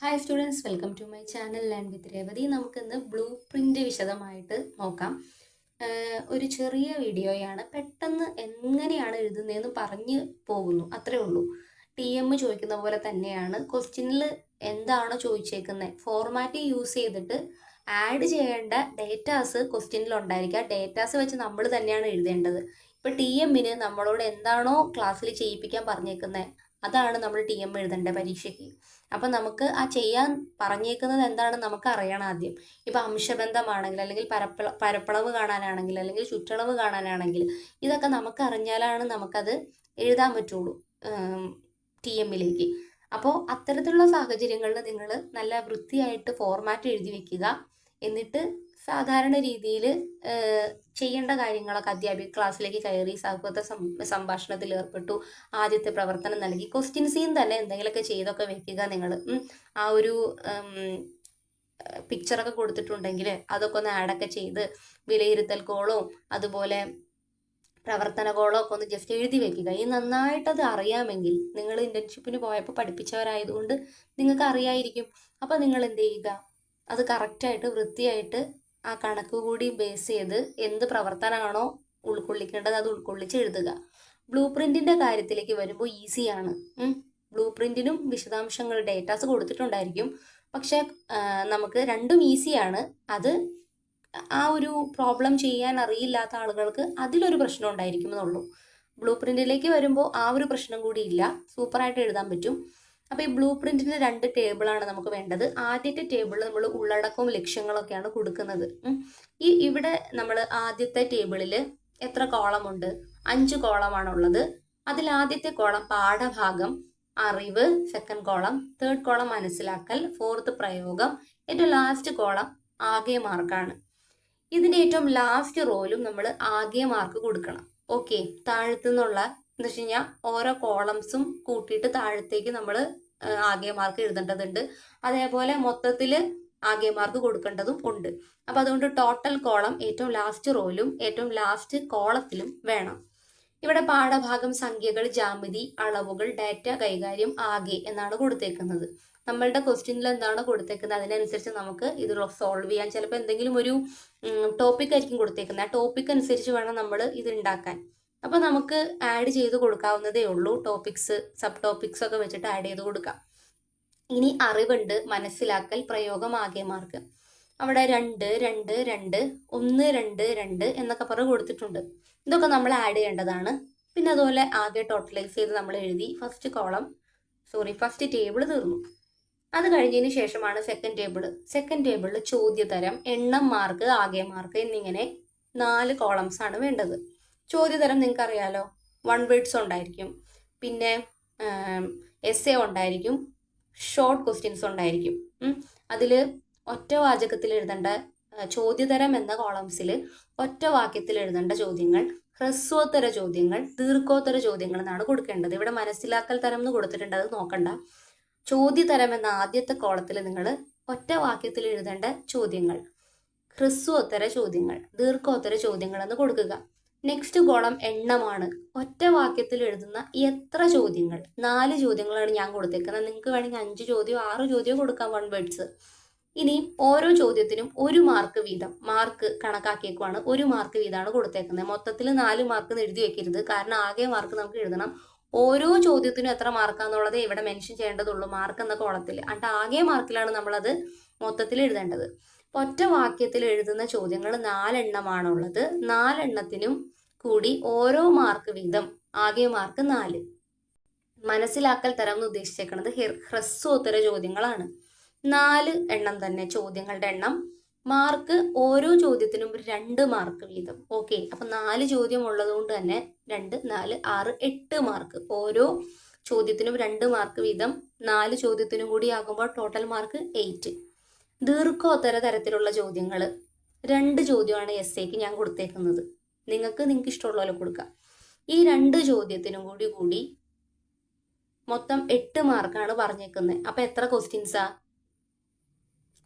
Hi students, welcome to my channel learn with Revathi. നമുക്കിന്ന് blue print വിശദമായിട്ട് നോക്കാം. ഒരു ചെറിയ വീഡിയോയാണ്. പെട്ടെന്ന് എങ്ങനെയാണ് എഴുതുന്നതെന്ന് പറഞ്ഞു പോകുന്നു, അത്രേ ഉള്ളൂ. TM ചോദിക്കുന്ന പോലെ തന്നെയാണ്. ക്വസ്റ്റ്യനിൽ എന്താണോ ചോദിച്ചേക്കുന്നത് ഫോർമാറ്റ് യൂസ് ചെയ്തിട്ട് ആഡ് ചെയ്യേണ്ട ഡേറ്റാസ് ക്വസ്റ്റ്യനിൽ ഉണ്ടായിരിക്കുക. ഡേറ്റാസ് വെച്ച് നമ്മൾ തന്നെയാണ് എഴുതേണ്ടത്. ഇപ്പോൾ TM നമ്മളോട് എന്താണോ ക്ലാസ്സിൽ ചെയ്യിപ്പിക്കാൻ പറഞ്ഞേക്കുന്നത് അതാണ് നമ്മൾ TM എഴുതേണ്ടത് പരീക്ഷയ്ക്ക്. അപ്പം നമുക്ക് ആ ചെയ്യാൻ പറഞ്ഞേക്കുന്നത് എന്താണെന്ന് നമുക്ക് അറിയണം ആദ്യം. ഇപ്പം അംശബന്ധമാണെങ്കിൽ, അല്ലെങ്കിൽ പരപ്പളവ് കാണാനാണെങ്കിൽ, അല്ലെങ്കിൽ ചുറ്റളവ് കാണാനാണെങ്കിൽ, ഇതൊക്കെ നമുക്ക് അറിഞ്ഞാലാണ് നമുക്കത് എഴുതാൻ പറ്റുള്ളൂ TMലേക്ക്. അപ്പോൾ അത്തരത്തിലുള്ള സാഹചര്യങ്ങളിൽ നിങ്ങൾ നല്ല വൃത്തിയായിട്ട് ഫോർമാറ്റ് എഴുതി വെക്കുക. എന്നിട്ട് സാധാരണ രീതിയിൽ ചെയ്യേണ്ട കാര്യങ്ങളൊക്കെ അധ്യാപിക ക്ലാസ്സിലേക്ക് കയറി സൗഹൃദ സംഭാഷണത്തിൽ ഏർപ്പെട്ടു, ആദ്യത്തെ പ്രവർത്തനം നൽകി, ക്വസ്റ്റ്യൻസിൽ തന്നെ എന്തെങ്കിലുമൊക്കെ ചെയ്തൊക്കെ വെക്കുക. നിങ്ങൾ ആ ഒരു പിക്ചറൊക്കെ കൊടുത്തിട്ടുണ്ടെങ്കിൽ അതൊക്കെ ഒന്ന് ആഡൊക്കെ ചെയ്ത് വിലയിരുത്തൽ കോളോ അതുപോലെ പ്രവർത്തന കോളോ ഒക്കെ ഒന്ന് ജസ്റ്റ് എഴുതി വെക്കുക. ഈ നന്നായിട്ടത് അറിയാമെങ്കിൽ, നിങ്ങൾ ഇന്റേൺഷിപ്പിന് പോയപ്പോൾ പഠിപ്പിച്ചവരായതുകൊണ്ട് നിങ്ങൾക്ക് അറിയായിരിക്കും. അപ്പം നിങ്ങൾ എന്ത് ചെയ്യുക, അത് കറക്റ്റായിട്ട് വൃത്തിയായിട്ട് ആ കണക്ക് കൂടി ബേസ് ചെയ്ത് എന്ത് പ്രവർത്തനമാണോ ഉൾക്കൊള്ളിക്കേണ്ടത് അത് ഉൾക്കൊള്ളിച്ച് എഴുതുക. ബ്ലൂ പ്രിന്റിന്റെ കാര്യത്തിലേക്ക് വരുമ്പോൾ ഈസിയാണ്. ബ്ലൂ പ്രിന്റിനും വിശദാംശങ്ങൾ ഡേറ്റാസ് കൊടുത്തിട്ടുണ്ടായിരിക്കും, പക്ഷെ നമുക്ക് രണ്ടും ഈസിയാണ്. അത് ആ ഒരു പ്രോബ്ലം ചെയ്യാൻ അറിയില്ലാത്ത ആളുകൾക്ക് അതിലൊരു പ്രശ്നം ഉണ്ടായിരിക്കും എന്നുള്ളൂ. ബ്ലൂ പ്രിന്റിലേക്ക് വരുമ്പോൾ ആ ഒരു പ്രശ്നം കൂടി ഇല്ല, സൂപ്പറായിട്ട് എഴുതാൻ പറ്റും. അപ്പോൾ ഈ ബ്ലൂ പ്രിന്റിന് 2 ടേബിളാണ് നമുക്ക് വേണ്ടത്. ആദ്യത്തെ ടേബിളിൽ നമ്മൾ ഉള്ളടക്കവും ലക്ഷ്യങ്ങളൊക്കെയാണ് കൊടുക്കുന്നത്. ഇവിടെ നമ്മൾ ആദ്യത്തെ ടേബിളിൽ എത്ര കോളം ഉണ്ട്? 5 കോളമാണുള്ളത്. അതിൽ ആദ്യത്തെ കോളം പാഠഭാഗം, അറിവ്, സെക്കൻഡ് കോളം, തേർഡ് കോളം മനസ്സിലാക്കൽ, ഫോർത്ത് പ്രയോഗം, ഏറ്റവും ലാസ്റ്റ് കോളം ആകെ മാർക്കാണ്. ഇതിന്റെ ഏറ്റവും ലാസ്റ്റ് റോയിലും നമ്മൾ ആകെ മാർക്ക് കൊടുക്കണം. ഓക്കെ, താഴത്തു നിന്നുള്ള എന്ന് വെച്ച് കഴിഞ്ഞാൽ ഓരോ കോളംസും കൂട്ടിയിട്ട് താഴത്തേക്ക് നമ്മൾ ആകെ മാർക്ക് എഴുതേണ്ടതുണ്ട്. അതേപോലെ മൊത്തത്തിൽ ആകെ മാർക്ക് കൊടുക്കേണ്ടതും ഉണ്ട്. അപ്പൊ അതുകൊണ്ട് ടോട്ടൽ കോളം ഏറ്റവും ലാസ്റ്റ് റോയിലും ഏറ്റവും ലാസ്റ്റ് കോളത്തിലും വേണം. ഇവിടെ പാഠഭാഗം സംഖ്യകൾ, ജാമിതി, അളവുകൾ, ഡാറ്റ കൈകാര്യം, ആകെ എന്നാണ് കൊടുത്തേക്കുന്നത്. നമ്മളുടെ ക്വസ്റ്റ്യനിൽ എന്താണ് കൊടുത്തേക്കുന്നത് അതിനനുസരിച്ച് നമുക്ക് ഇത് സോൾവ് ചെയ്യാൻ. ചിലപ്പോൾ എന്തെങ്കിലും ഒരു ടോപ്പിക് ആയിരിക്കും കൊടുത്തേക്കുന്നത്. ആ ടോപ്പിക് അനുസരിച്ച് വേണം നമ്മൾ ഇത് ഉണ്ടാക്കാൻ. അപ്പൊ നമുക്ക് ആഡ് ചെയ്ത് കൊടുക്കാവുന്നതേ ഉള്ളൂ. ടോപ്പിക്സ്, സബ് ടോപ്പിക്സ് ഒക്കെ വെച്ചിട്ട് ആഡ് ചെയ്ത് കൊടുക്കാം. ഇനി അറിവുണ്ട്, മനസ്സിലാക്കൽ, പ്രയോഗം, ആകെ മാർക്ക്. അവിടെ 2, 2, 2, 1, 2, 2 എന്നൊക്കെ പറഞ്ഞ് കൊടുത്തിട്ടുണ്ട്. ഇതൊക്കെ നമ്മൾ ആഡ് ചെയ്യേണ്ടതാണ്. പിന്നെ അതുപോലെ ആകെ ടോട്ടലൈസ് ചെയ്ത് നമ്മൾ എഴുതി. ഫസ്റ്റ് ടേബിൾ തീർന്നു. അത് കഴിഞ്ഞതിന് ശേഷമാണ് സെക്കൻഡ് ടേബിൾ. സെക്കൻഡ് ടേബിളിൽ ചോദ്യതരം, എണ്ണം മാർക്ക്, ആകെ മാർക്ക് എന്നിങ്ങനെ 4 കോളംസ് ആണ് വേണ്ടത്. ചോദ്യതരം നിങ്ങൾക്ക് അറിയാലോ, 1 വേർഡ്സ് ഉണ്ടായിരിക്കും, പിന്നെ എസ്സേ ഉണ്ടായിരിക്കും, ഷോർട്ട് ക്വസ്റ്റ്യൻസ് ഉണ്ടായിരിക്കും. അതിൽ ഒറ്റ വാചകത്തിൽ എഴുതേണ്ട ചോദ്യതരം എന്ന കോളംസിൽ ഒറ്റ വാക്യത്തിൽ എഴുതേണ്ട ചോദ്യങ്ങൾ, ഹ്രസ്വോത്തര ചോദ്യങ്ങൾ, ദീർഘോത്തര ചോദ്യങ്ങൾ എന്നാണ് കൊടുക്കേണ്ടത്. ഇവിടെ മനസ്സിലാക്കൽ തരം എന്ന് കൊടുത്തിട്ടുണ്ട്, അത് നോക്കണ്ട. ചോദ്യതരം എന്ന ആദ്യത്തെ കോളത്തിൽ നിങ്ങൾ ഒറ്റ വാക്യത്തിൽ എഴുതേണ്ട ചോദ്യങ്ങൾ, ഹ്രസ്വോത്തര ചോദ്യങ്ങൾ, ദീർഘോത്തര ചോദ്യങ്ങൾ എന്ന് കൊടുക്കുക. നെക്സ്റ്റ് കോളം എണ്ണമാണ്. ഒറ്റ വാക്യത്തിൽ എഴുതുന്ന എത്ര ചോദ്യങ്ങൾ? 4 ചോദ്യങ്ങളാണ് ഞാൻ കൊടുത്തേക്കുന്നത്. നിങ്ങൾക്ക് വേണമെങ്കിൽ 5 ചോദ്യമോ 6 ചോദ്യമോ കൊടുക്കാം, 1 വേർഡ്സ്. ഇനി ഓരോ ചോദ്യത്തിനും 1 മാർക്ക് വീതം മാർക്ക് കണക്കാക്കിയേക്കുവാണ്. 1 മാർക്ക് വീതമാണ് കൊടുത്തേക്കുന്നത്. മൊത്തത്തിൽ 4 മാർക്ക് എഴുതി വെക്കരുത്, കാരണം ആകെ മാർക്ക് നമുക്ക് എഴുതണം. ഓരോ ചോദ്യത്തിനും എത്ര മാർക്കാന്നുള്ളത് ഇവിടെ മെൻഷൻ ചെയ്യേണ്ടതുള്ളൂ, മാർക്ക് എന്ന കോളത്തിൽ. എന്നിട്ട് ആകെ മാർക്കിലാണ് നമ്മളത് മൊത്തത്തിൽ എഴുതേണ്ടത്. ഒറ്റ വാക്യത്തിൽ എഴുതുന്ന ചോദ്യങ്ങൾ 4 എണ്ണമാണുള്ളത്. 4 എണ്ണത്തിനും കൂടി ഓരോ മാർക്ക് വീതം, ആകെ മാർക്ക് 4. മനസ്സിലാക്കൽ തരം എന്ന് ഉദ്ദേശിച്ചേക്കുന്നത് ഹ്രസ്വോത്തര ചോദ്യങ്ങളാണ്. 4 എണ്ണം തന്നെ ചോദ്യങ്ങളുടെ എണ്ണം. മാർക്ക് ഓരോ ചോദ്യത്തിനും 2 മാർക്ക് വീതം. ഓക്കെ, അപ്പൊ 4 ചോദ്യം ഉള്ളത് കൊണ്ട് തന്നെ 2, 4, 6, 8 മാർക്ക്. ഓരോ ചോദ്യത്തിനും 2 മാർക്ക് വീതം. 4 ചോദ്യത്തിനും കൂടി ആകുമ്പോൾ ടോട്ടൽ മാർക്ക് 8. ദീർഘോത്തര തരത്തിലുള്ള ചോദ്യങ്ങൾ 2 ചോദ്യമാണ് എസ്സേക്ക് ഞാൻ കൊടുത്തേക്കുന്നത്. നിങ്ങൾക്ക് ഇഷ്ടമുള്ള പോലെ കൊടുക്കാം. ഈ 2 ചോദ്യത്തിനും കൂടി മൊത്തം 8 മാർക്കാണ് പറഞ്ഞേക്കുന്നത്. അപ്പൊ എത്ര ക്വസ്റ്റ്യൻസാ?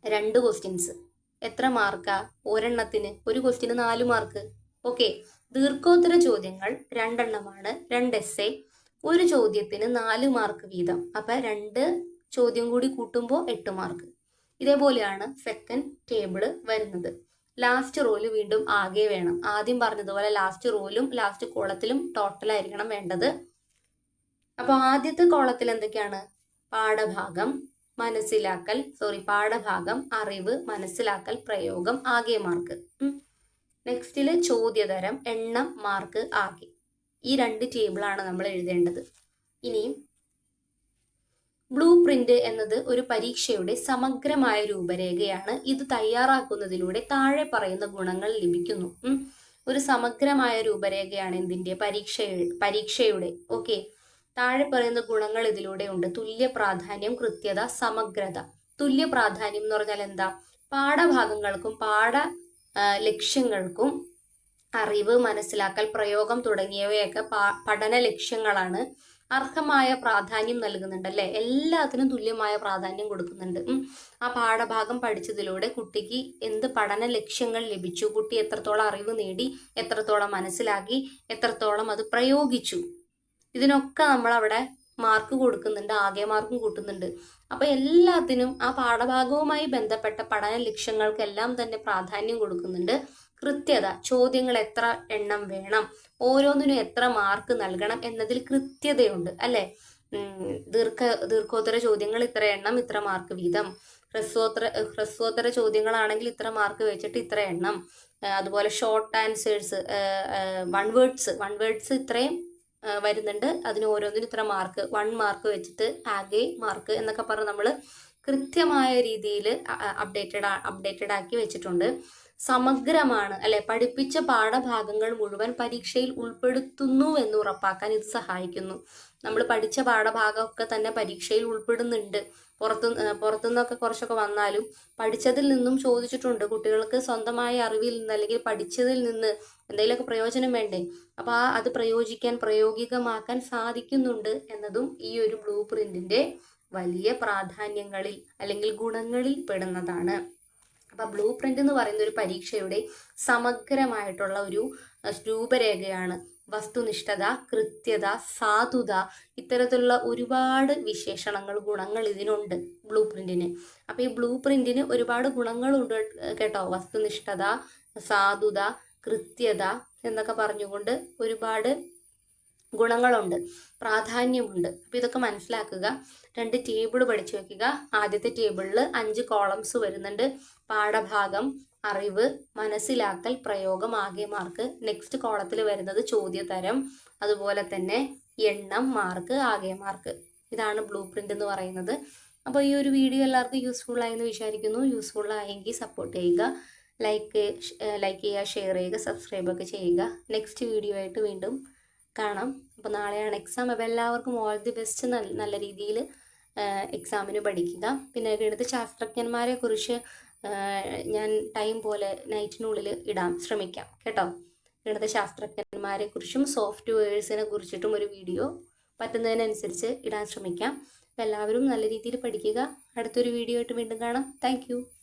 2 ക്വസ്റ്റ്യൻസ്. എത്ര മാർക്കാ? ഒരെണ്ണത്തിന്, ഒരു ക്വസ്റ്റ്യന് 4 മാർക്ക്. ഓക്കെ, ദീർഘോത്തര ചോദ്യങ്ങൾ 2 എണ്ണമാണ്, 2 എസ്സേ, ഒരു ചോദ്യത്തിന് 4 മാർക്ക് വീതം. അപ്പൊ 2 ചോദ്യം കൂടി കൂട്ടുമ്പോൾ 8 മാർക്ക്. ഇതേപോലെയാണ് സെക്കൻഡ് ടേബിള് വരുന്നത്. ലാസ്റ്റ് റോല് വീണ്ടും ആകെ വേണം. ആദ്യം പറഞ്ഞതുപോലെ ലാസ്റ്റ് റോയിലും ലാസ്റ്റ് കോളത്തിലും ടോട്ടൽ ആയിരിക്കണം വേണ്ടത്. അപ്പൊ ആദ്യത്തെ കോളത്തിൽ എന്തൊക്കെയാണ്? പാഠഭാഗം, പാഠഭാഗം, അറിവ്, മനസ്സിലാക്കൽ, പ്രയോഗം, ആകെ മാർക്ക്. നെക്സ്റ്റില് ചോദ്യതരം, എണ്ണം, മാർക്ക്, ആകെ. ഈ 2 ടേബിളാണ് നമ്മൾ എഴുതേണ്ടത്. ഇനിയും ബ്ലൂ പ്രിന്റ് എന്നത് ഒരു പരീക്ഷയുടെ സമഗ്രമായ രൂപരേഖയാണ്. ഇത് തയ്യാറാക്കുന്നതിലൂടെ താഴെ പറയുന്ന ഗുണങ്ങൾ ലഭിക്കുന്നു. ഒരു സമഗ്രമായ രൂപരേഖയാണ് എന്തിന്റെ? പരീക്ഷയുടെ. ഓക്കെ, താഴെ പറയുന്ന ഗുണങ്ങൾ ഇതിലൂടെ ഉണ്ട്. തുല്യ പ്രാധാന്യം, കൃത്യത, സമഗ്രത. തുല്യ പ്രാധാന്യം എന്ന് പറഞ്ഞാൽ എന്താ? പാഠഭാഗങ്ങൾക്കും ലക്ഷ്യങ്ങൾക്കും അറിവ്, മനസ്സിലാക്കൽ, പ്രയോഗം തുടങ്ങിയവയൊക്കെ പഠന ലക്ഷ്യങ്ങളാണ്. അർഹമായ പ്രാധാന്യം നൽകുന്നുണ്ട് അല്ലെ? എല്ലാത്തിനും തുല്യമായ പ്രാധാന്യം കൊടുക്കുന്നുണ്ട്. ആ പാഠഭാഗം പഠിച്ചതിലൂടെ കുട്ടിക്ക് എന്ത് പഠന ലക്ഷ്യങ്ങൾ ലഭിച്ചു, കുട്ടി എത്രത്തോളം അറിവ് നേടി, എത്രത്തോളം മനസ്സിലാക്കി, എത്രത്തോളം അത് പ്രയോഗിച്ചു, ഇതിനൊക്കെ നമ്മൾ അവിടെ മാർക്ക് കൊടുക്കുന്നുണ്ട്, ആകെ മാർക്കും കൂട്ടുന്നുണ്ട്. അപ്പൊ എല്ലാത്തിനും ആ പാഠഭാഗവുമായി ബന്ധപ്പെട്ട പഠന ലക്ഷ്യങ്ങൾക്കെല്ലാം തന്നെ പ്രാധാന്യം കൊടുക്കുന്നുണ്ട്. കൃത്യത, ചോദ്യങ്ങൾ എത്ര എണ്ണം വേണം, ഓരോന്നിനും എത്ര മാർക്ക് നൽകണം എന്നതിൽ കൃത്യതയുണ്ട് അല്ലെ? ദീർഘോത്തര ചോദ്യങ്ങൾ ഇത്ര എണ്ണം, ഇത്ര മാർക്ക് വീതം. ഹ്രസ്വോത്തര ചോദ്യങ്ങളാണെങ്കിൽ ഇത്ര മാർക്ക് വെച്ചിട്ട് ഇത്ര എണ്ണം. അതുപോലെ ഷോർട്ട് ആൻസേഴ്സ്, വൺ വേർഡ്സ് ഇത്രയും വരുന്നുണ്ട്, അതിന് ഓരോന്നിനും ഇത്ര മാർക്ക്, 1 മാർക്ക് വെച്ചിട്ട് ആകെ മാർക്ക് എന്നൊക്കെ പറഞ്ഞ് നമ്മൾ കൃത്യമായ രീതിയിൽ അപ്ഡേറ്റഡ് ആക്കി വെച്ചിട്ടുണ്ട്. സമഗ്രമാണ് അല്ലെ? പഠിപ്പിച്ച പാഠഭാഗങ്ങൾ മുഴുവൻ പരീക്ഷയിൽ ഉൾപ്പെടുത്തുന്നു എന്ന് ഉറപ്പാക്കാൻ ഇത് സഹായിക്കുന്നു. നമ്മൾ പഠിച്ച പാഠഭാഗമൊക്കെ തന്നെ പരീക്ഷയിൽ ഉൾപ്പെടുന്നുണ്ട്. പുറത്തുനിന്നൊക്കെ കുറച്ചൊക്കെ വന്നാലും പഠിച്ചതിൽ നിന്നും ചോദിച്ചിട്ടുണ്ട്. കുട്ടികൾക്ക് സ്വന്തമായ അറിവിൽ നിന്ന് അല്ലെങ്കിൽ പഠിച്ചതിൽ നിന്ന് എന്തെങ്കിലുമൊക്കെ പ്രയോജനം വേണ്ടേ? അപ്പൊ അത് പ്രായോഗികമാക്കാൻ സാധിക്കുന്നുണ്ട് എന്നതും ഈ ഒരു ബ്ലൂ പ്രിന്റിന്റെ വലിയ പ്രാധാന്യങ്ങളിൽ അല്ലെങ്കിൽ ഗുണങ്ങളിൽ പെടുന്നതാണ്. അപ്പൊ ബ്ലൂ പ്രിന്റ് എന്ന് പറയുന്ന ഒരു പരീക്ഷയുടെ സമഗ്രമായിട്ടുള്ള ഒരു രൂപരേഖയാണ്. വസ്തുനിഷ്ഠത, കൃത്യത, സാധുത, ഇത്തരത്തിലുള്ള ഒരുപാട് വിശേഷണങ്ങൾ, ഗുണങ്ങൾ ഇതിനുണ്ട് ബ്ലൂ പ്രിന്റിന്. അപ്പൊ ഈ ബ്ലൂ പ്രിന്റിന് ഒരുപാട് ഗുണങ്ങളുണ്ട് കേട്ടോ. വസ്തുനിഷ്ഠത, സാധുത, കൃത്യത എന്നൊക്കെ പറഞ്ഞുകൊണ്ട് ഒരുപാട് ഗുണങ്ങളുണ്ട്, പ്രാധാന്യമുണ്ട്. അപ്പൊ ഇതൊക്കെ മനസ്സിലാക്കുക. 2 ടേബിൾ പഠിച്ചു വെക്കുക. ആദ്യത്തെ ടേബിളിൽ 5 കോളംസ് വരുന്നുണ്ട്. പാഠഭാഗം, അറിവ്, മനസ്സിലാക്കൽ, പ്രയോഗം, ആകെ മാർക്ക്. നെക്സ്റ്റ് കോളത്തിൽ വരുന്നത് ചോദ്യതരം, അതുപോലെ തന്നെ എണ്ണം, മാർക്ക്, ആകെ മാർക്ക്. ഇതാണ് ബ്ലൂ പ്രിന്റ് എന്ന് പറയുന്നത്. അപ്പോൾ ഈ ഒരു വീഡിയോ എല്ലാവർക്കും യൂസ്ഫുൾ ആയെന്ന് വിചാരിക്കുന്നു. യൂസ്ഫുൾ ആയെങ്കിൽ സപ്പോർട്ട് ചെയ്യുക, ലൈക്ക് ചെയ്യുക, ഷെയർ ചെയ്യുക, സബ്സ്ക്രൈബ് ഒക്കെ ചെയ്യുക. നെക്സ്റ്റ് വീഡിയോ ആയിട്ട് വീണ്ടും കാണാം. അപ്പോൾ നാളെയാണ് എക്സാം. അപ്പോൾ എല്ലാവർക്കും ഓൾ ദി ബെസ്റ്റ്. നല്ല രീതിയിൽ എക്സാമിന് പഠിക്കുക. പിന്നെ ഗണിത ശാസ്ത്രജ്ഞന്മാരെ കുറിച്ച് ഞാൻ ടൈം പോലെ നൈറ്റിനുള്ളിൽ ഇടാൻ ശ്രമിക്കാം കേട്ടോ. ഗണിത ശാസ്ത്രജ്ഞന്മാരെ കുറിച്ചും സോഫ്റ്റ്വെയർസിനെ കുറിച്ചിട്ടും ഒരു വീഡിയോ പറ്റുന്നതിനനുസരിച്ച് ഇടാൻ ശ്രമിക്കാം. അപ്പോൾ എല്ലാവരും നല്ല രീതിയിൽ പഠിക്കുക. അടുത്തൊരു വീഡിയോ ആയിട്ട് വീണ്ടും കാണാം. താങ്ക്